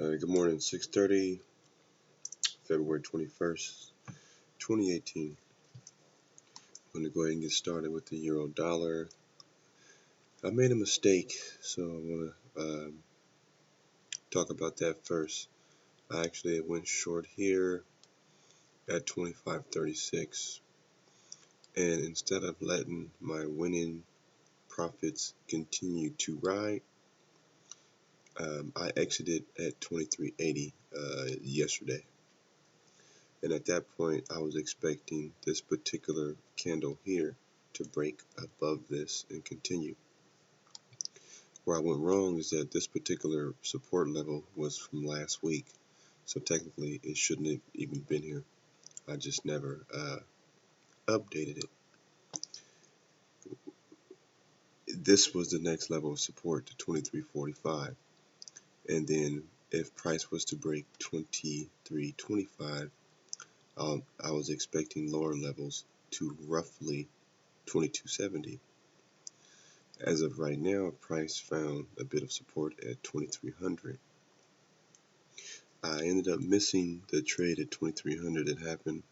Good morning, 6:30, February 21st, 2018. I'm going to go ahead and get started with the euro dollar. I made a mistake, so I want to talk about that first. I actually went short here at 25.36, and instead of letting my winning profits continue to ride, I exited at 23.80 yesterday. And at that point, I was expecting this particular candle here to break above this and continue. Where I went wrong is that this particular support level was from last week. So technically, it shouldn't have even been here. I just never updated it. This was the next level of support to 23.45. And then if price was to break 23.25, I was expecting lower levels to roughly 22.70. As of right now, price found a bit of support at 2300. I ended up missing the trade at 2300. It happened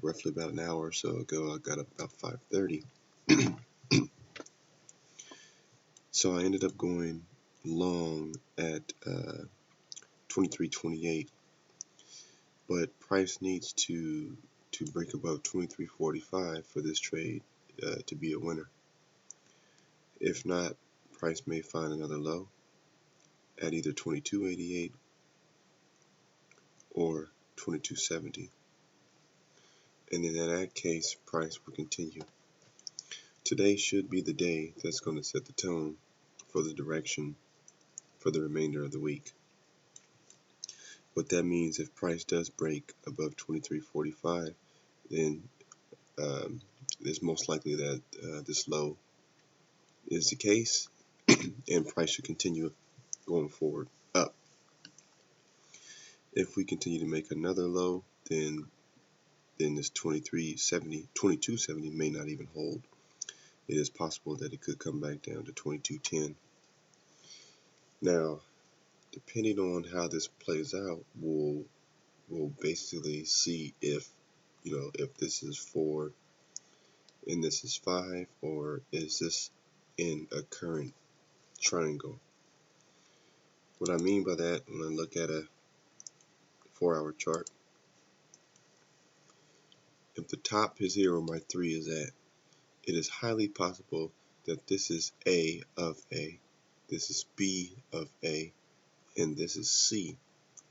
roughly about an hour or so ago. I got up about 5:30. So I ended up going long at 23.28. But price needs to break above 23.45 for this trade to be a winner. If not, price may find another low at either 22.88 or 22.70. And in that case, price will continue. Today should be the day that's going to set the tone for the direction for the remainder of the week. What that means, if price does break above 23.45, then it's most likely that this low is the case, and price should continue going forward up. If we continue to make another low, then this 22.70 may not even hold. It is possible that it could come back down to 22.10. Now, depending on how this plays out, we'll basically see if this is 4 and this is 5, or is this in a current triangle. What I mean by that, when I look at a 4-hour chart, if the top is here where my 3 is at, it is highly possible that this is A of A, this is B of A, and this is C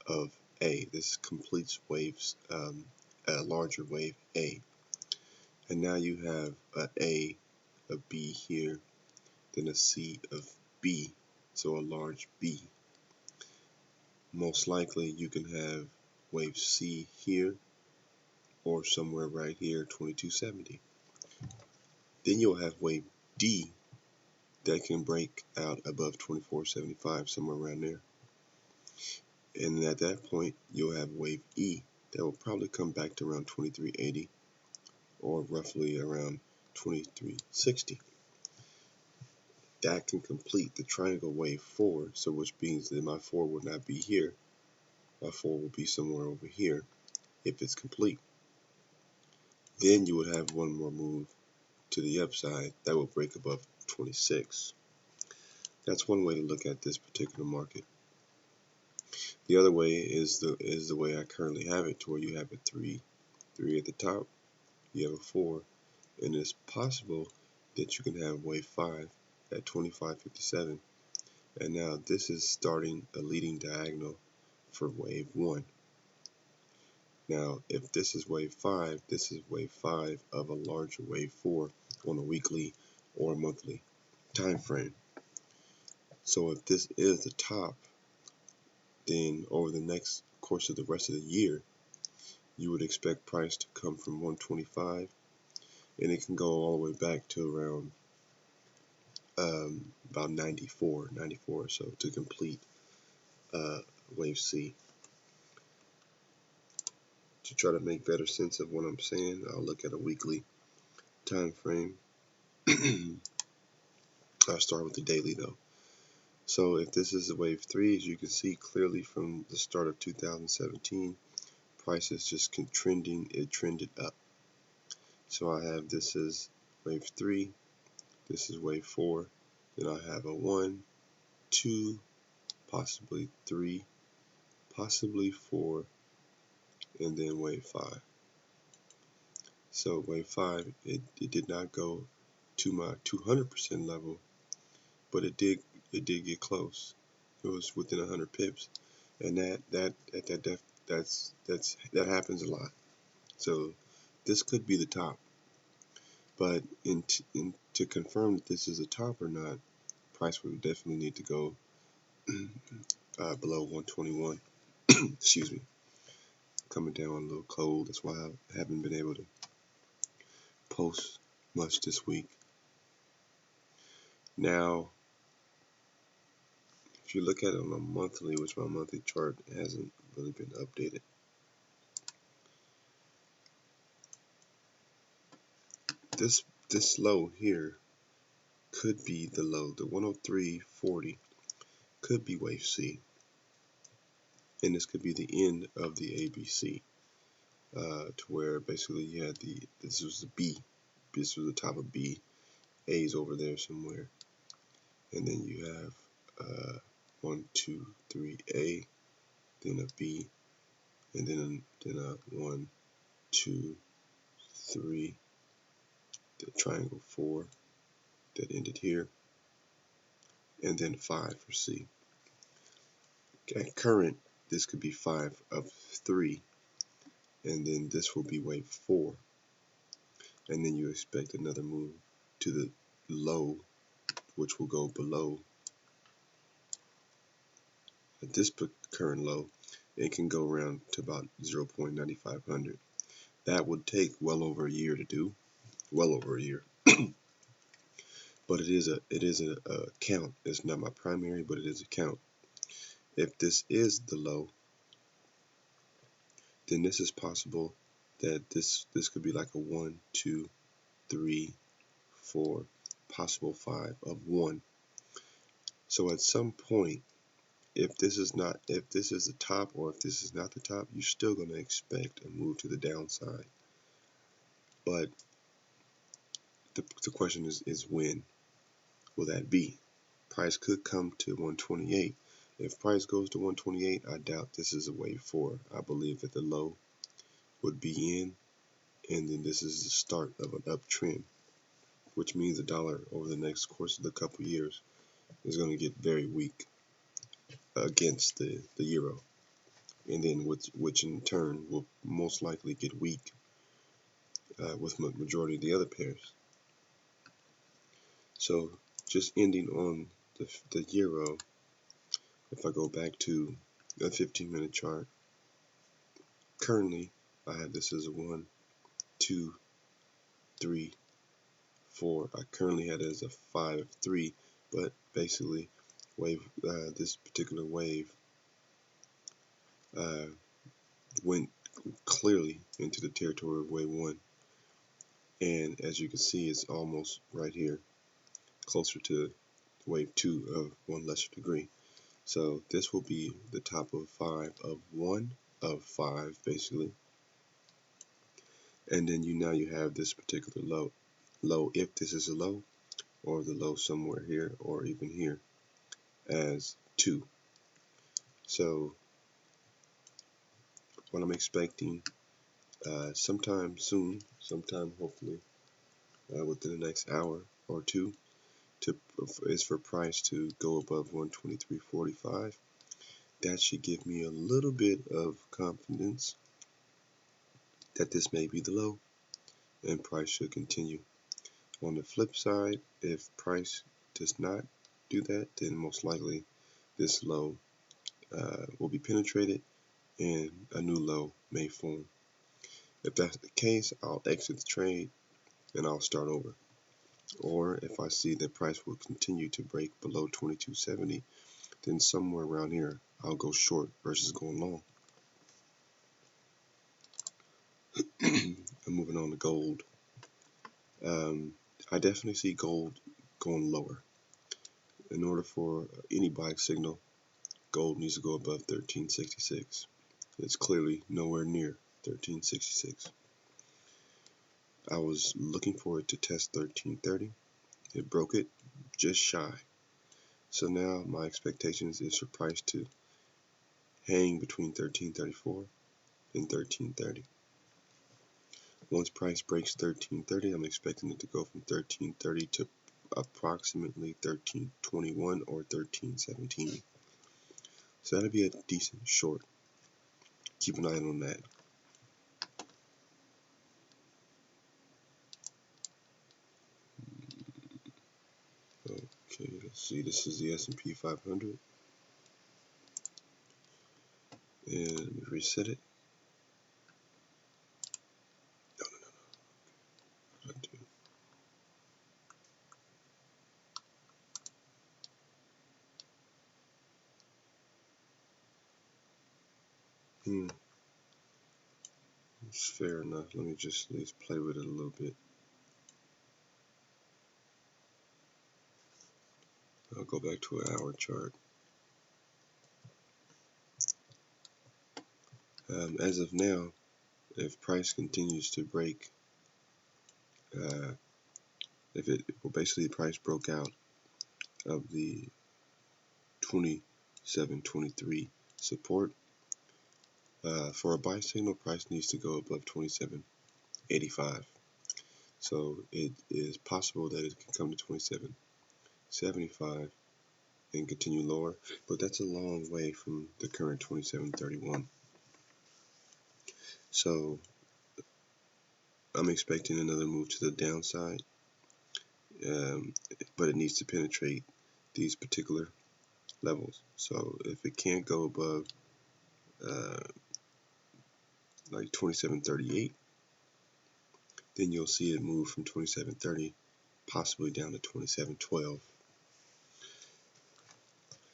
of A. This completes waves, a larger wave A. And now you have a B here, then a C of B, so a large B. Most likely you can have wave C here, or somewhere right here, 22.70. Then you'll have wave D that can break out above 24.75, somewhere around there. And at that point, you'll have wave E that will probably come back to around 23.80 or roughly around 23.60. That can complete the triangle wave 4, so which means that my 4 will not be here. My 4 will be somewhere over here if it's complete. Then you would have one more move to the upside that will break above 26. That's one way to look at this particular market. The other way is the way I currently have it, to where you have a 3 at the top, you have a 4, and it's possible that you can have wave 5 at 25.57. And now this is starting a leading diagonal for wave 1. Now, if this is wave 5, this is wave 5 of a larger wave 4 on a weekly or monthly time frame. So if this is the top, then over the next course of the rest of the year, you would expect price to come from 125, and it can go all the way back to around about 94 or so to complete wave C. To try to make better sense of what I'm saying, I'll look at a weekly time frame. I'll start with the daily though. So if this is a wave 3, as you can see clearly from the start of 2017, price is just trending, it trended up. So I have this as wave 3, this is wave 4, then I have a 1, 2, possibly 3, possibly 4, and then wave 5. So wave 5, it did not go to my 200% level, but it did get close. It was within 100 pips, and that happens a lot. So this could be the top, but to confirm that this is a top or not, price would definitely need to go below 121. Excuse me, coming down a little cold. That's why I haven't been able to post much this week. Now, if you look at it on a monthly, which my monthly chart hasn't really been updated, this low here could be the low. The 103.40 could be wave C, and this could be the end of the ABC, to where basically you had this was the B, this was the top of B, A's over there somewhere, and then you have 1, 2, 3 A, then a B, and then a 1, 2, 3, the triangle 4 that ended here, and then 5 for C. At current, this could be 5 of 3, and then this will be wave 4, and then you expect another move to the low, which will go below at this current low. It can go around to about 0.9500. That would take well over a year to do, well over a year. But it is a count. It's not my primary, but it is a count. If this is the low, then this is possible that this could be like a 1, 2, 3, 4, possible 5 of 1. So at some point, if this is the top, or if this is not the top, you're still going to expect a move to the downside. But the question is when will that be? Price could come to 128. If price goes to 128, I doubt this is a wave 4. I believe that the low would be in, and then this is the start of an uptrend, which means the dollar over the next course of the couple years is going to get very weak against the euro, and then which in turn will most likely get weak with majority of the other pairs. So just ending on the euro, if I go back to a 15-minute chart, currently I have this as a 1, 2, 3, 4. I currently had it as a 5, 3, but basically this particular wave went clearly into the territory of wave 1, and as you can see, it's almost right here, closer to wave 2 of 1 lesser degree. So this will be the top of 5 of 1 of 5 basically, and then now you have this particular low if this is a low, or the low somewhere here, or even here as 2. So what I'm expecting sometime soon, sometime hopefully within the next hour or two, is for price to go above 123.45. That should give me a little bit of confidence that this may be the low, and price should continue. On the flip side, if price does not do that, then most likely this low will be penetrated and a new low may form. If that's the case, I'll exit the trade and I'll start over. Or if I see that price will continue to break below 22.70, then somewhere around here I'll go short versus going long. I'm moving on to gold. I definitely see gold going lower. in order for any buy signal, gold needs to go above 1366. It's clearly nowhere near 1366. I was looking for it to test 1330. It broke it just shy. So now my expectations is for price to hang between 1334 and 1330. Once price breaks 1330, I'm expecting it to go from 1330 to approximately 1321 or 1317. So that'll be a decent short. Keep an eye on that. Okay, let's see. This is the S&P 500. And let me reset it. No. What did I do? It's fair enough. Let me just at least play with it a little bit. I'll go back to an hour chart. As of now, if price continues to break, basically the price broke out of the 27.23 support. For a buy signal, price needs to go above 27.85. So it is possible that it can come to 27.75 and continue lower, but that's a long way from the current 27.31. So I'm expecting another move to the downside, but it needs to penetrate these particular levels. So if it can't go above like 27.38, then you'll see it move from 27.30 possibly down to 27.12.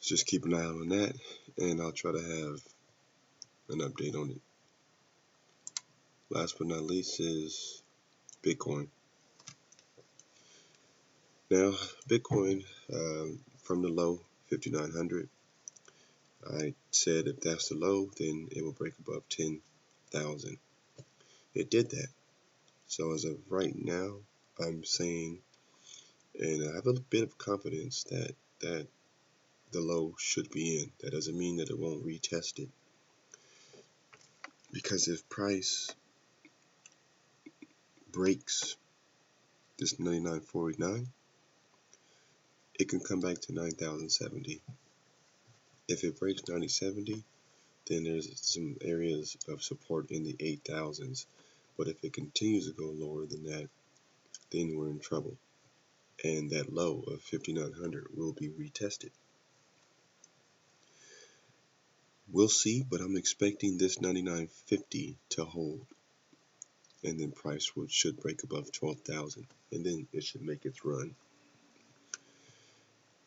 Just keep an eye out on that, and I'll try to have an update on it. Last but not least is Bitcoin. Now, Bitcoin, from the low 5,900, I said if that's the low, then it will break above 10,000. It did that. So as of right now, I'm saying, and I have a bit of confidence that the low should be in. That doesn't mean that it won't retest it. Because if price breaks this 99.49, it can come back to 9,070. If it breaks 90.70, then there's some areas of support in the 8,000s. But if it continues to go lower than that, then we're in trouble. And that low of 5,900 will be retested. We'll see, but I'm expecting this 99.50 to hold. And then price should break above 12,000. And then it should make its run.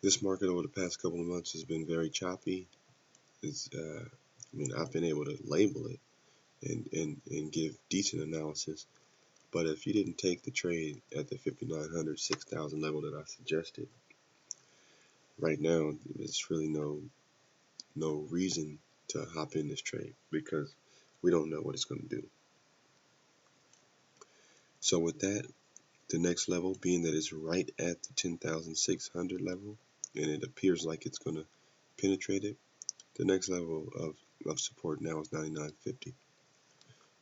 This market over the past couple of months has been very choppy. I've been able to label it and give decent analysis. But if you didn't take the trade at the 5,900, 6,000 level that I suggested, right now there's really no reason to hop in this trade because we don't know what it's going to do. So with that, the next level, being that it's right at the 10,600 level, and it appears like it's going to penetrate it, the next level of support now is 99.50.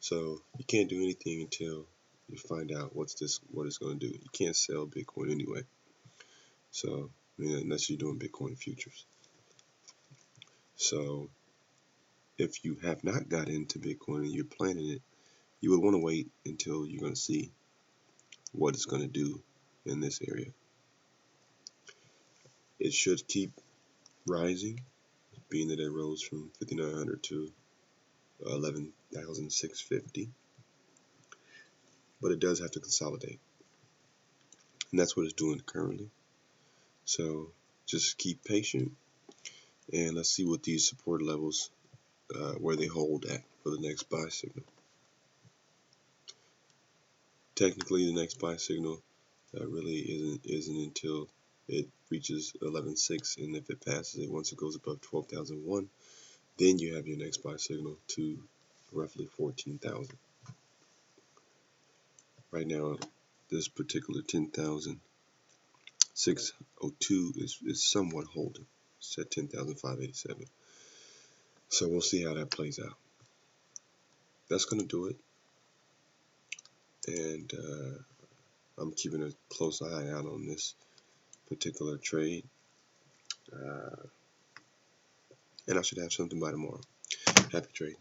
So you can't do anything until you find out what it's going to do. You can't sell Bitcoin anyway. So unless you're doing Bitcoin futures. So if you have not got into Bitcoin and you're planning it, you would want to wait until you're going to see what it's going to do in this area. It should keep rising, being that it rose from 5,900 to 11,650. But it does have to consolidate. And that's what it's doing currently. So just keep patient and let's see what these support levels, where they hold at for the next buy signal. Technically, the next buy signal really isn't until it reaches 11.6, and if it passes it, once it goes above 12,001, then you have your next buy signal to roughly 14,000. Right now, this particular 10,602 is somewhat holding. It's at 10,587. So we'll see how that plays out. That's going to do it. And I'm keeping a close eye out on this particular trade. And I should have something by tomorrow. Happy trading.